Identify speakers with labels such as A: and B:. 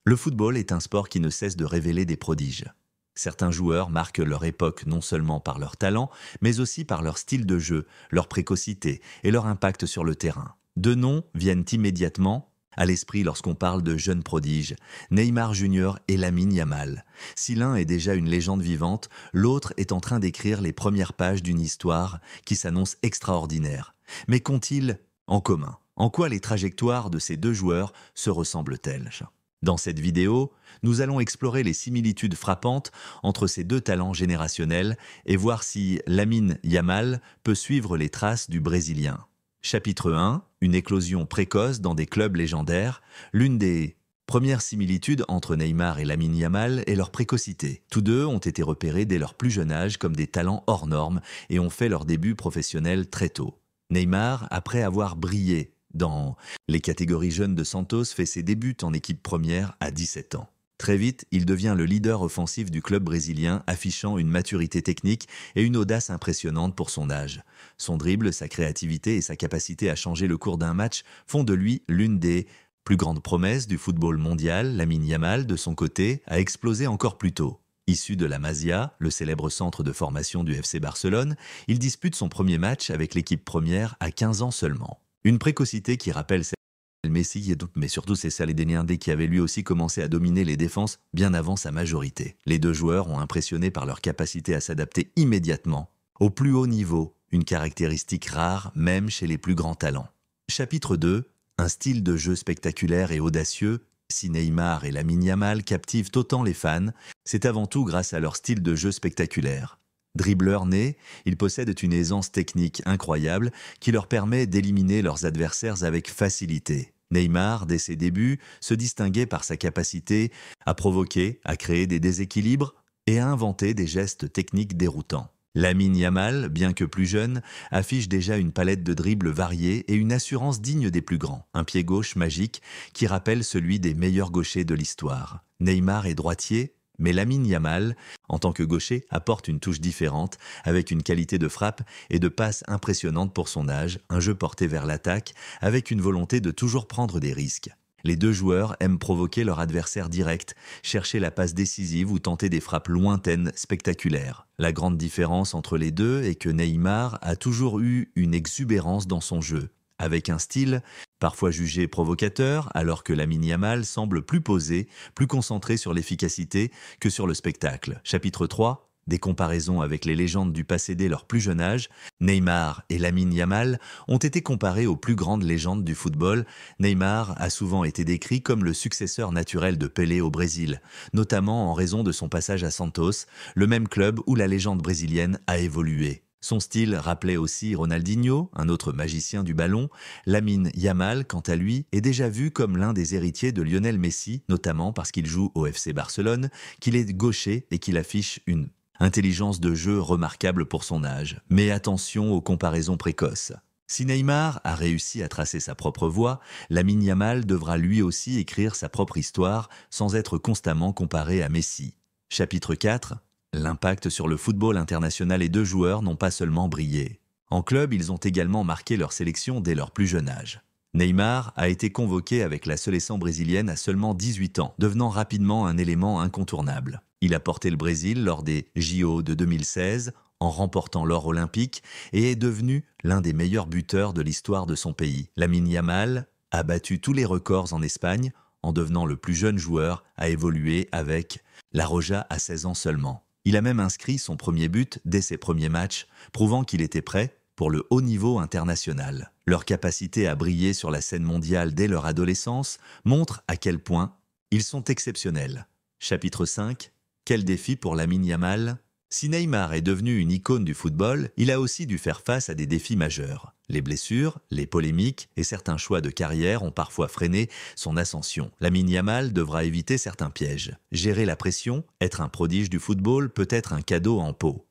A: Le football est un sport qui ne cesse de révéler des prodiges. Certains joueurs marquent leur époque non seulement par leur talent, mais aussi par leur style de jeu, leur précocité et leur impact sur le terrain. Deux noms viennent immédiatement à l'esprit lorsqu'on parle de jeunes prodiges, Neymar Junior et Lamine Yamal. Si l'un est déjà une légende vivante, l'autre est en train d'écrire les premières pages d'une histoire qui s'annonce extraordinaire. Mais qu'ont-ils en commun? En quoi les trajectoires de ces deux joueurs se ressemblent-elles? Dans cette vidéo, nous allons explorer les similitudes frappantes entre ces deux talents générationnels et voir si Lamine Yamal peut suivre les traces du Brésilien. Chapitre 1, une éclosion précoce dans des clubs légendaires, l'une des premières similitudes entre Neymar et Lamine Yamal est leur précocité. Tous deux ont été repérés dès leur plus jeune âge comme des talents hors normes et ont fait leur début professionnel très tôt. Neymar, après avoir brillé dans les catégories jeunes de Santos, fait ses débuts en équipe première à 17 ans. Très vite, il devient le leader offensif du club brésilien, affichant une maturité technique et une audace impressionnante pour son âge. Son dribble, sa créativité et sa capacité à changer le cours d'un match font de lui l'une des plus grandes promesses du football mondial. Lamine Yamal, de son côté, a explosé encore plus tôt. Issu de la Masia, le célèbre centre de formation du FC Barcelone, il dispute son premier match avec l'équipe première à 15 ans seulement. Une précocité qui rappelle celle de Messi, mais surtout c'est Salédénien qui avait lui aussi commencé à dominer les défenses bien avant sa majorité. Les deux joueurs ont impressionné par leur capacité à s'adapter immédiatement au plus haut niveau, une caractéristique rare même chez les plus grands talents. Chapitre 2, un style de jeu spectaculaire et audacieux. Si Neymar et Lamine Yamal captivent autant les fans, c'est avant tout grâce à leur style de jeu spectaculaire. Dribbleurs nés, ils possèdent une aisance technique incroyable qui leur permet d'éliminer leurs adversaires avec facilité. Neymar, dès ses débuts, se distinguait par sa capacité à provoquer, à créer des déséquilibres et à inventer des gestes techniques déroutants. Lamine Yamal, bien que plus jeune, affiche déjà une palette de dribbles variés et une assurance digne des plus grands, un pied gauche magique qui rappelle celui des meilleurs gauchers de l'histoire. Neymar est droitier, mais Lamine Yamal, en tant que gaucher, apporte une touche différente, avec une qualité de frappe et de passe impressionnante pour son âge, un jeu porté vers l'attaque, avec une volonté de toujours prendre des risques. Les deux joueurs aiment provoquer leur adversaire direct, chercher la passe décisive ou tenter des frappes lointaines, spectaculaires. La grande différence entre les deux est que Neymar a toujours eu une exubérance dans son jeu, avec un style parfois jugé provocateur, alors que Lamine Yamal semble plus posé, plus concentré sur l'efficacité que sur le spectacle. Chapitre 3. Des comparaisons avec les légendes du passé dès leur plus jeune âge. Neymar et Lamine Yamal ont été comparés aux plus grandes légendes du football. Neymar a souvent été décrit comme le successeur naturel de Pelé au Brésil, notamment en raison de son passage à Santos, le même club où la légende brésilienne a évolué. Son style rappelait aussi Ronaldinho, un autre magicien du ballon. Lamine Yamal, quant à lui, est déjà vu comme l'un des héritiers de Lionel Messi, notamment parce qu'il joue au FC Barcelone, qu'il est gaucher et qu'il affiche une intelligence de jeu remarquable pour son âge. Mais attention aux comparaisons précoces. Si Neymar a réussi à tracer sa propre voie, Lamine Yamal devra lui aussi écrire sa propre histoire sans être constamment comparé à Messi. Chapitre 4. L'impact sur le football international. Les deux joueurs n'ont pas seulement brillé. En club, ils ont également marqué leur sélection dès leur plus jeune âge. Neymar a été convoqué avec la sélection brésilienne à seulement 18 ans, devenant rapidement un élément incontournable. Il a porté le Brésil lors des JO de 2016 en remportant l'or olympique et est devenu l'un des meilleurs buteurs de l'histoire de son pays. Lamine Yamal a battu tous les records en Espagne en devenant le plus jeune joueur à évoluer avec la Roja à 16 ans seulement. Il a même inscrit son premier but dès ses premiers matchs, prouvant qu'il était prêt pour le haut niveau international. Leur capacité à briller sur la scène mondiale dès leur adolescence montre à quel point ils sont exceptionnels. Chapitre 5. Quel défi pour Lamine Yamal? Si Neymar est devenu une icône du football, il a aussi dû faire face à des défis majeurs. Les blessures, les polémiques et certains choix de carrière ont parfois freiné son ascension. Lamine Yamal devra éviter certains pièges. Gérer la pression, être un prodige du football peut être un cadeau en pot.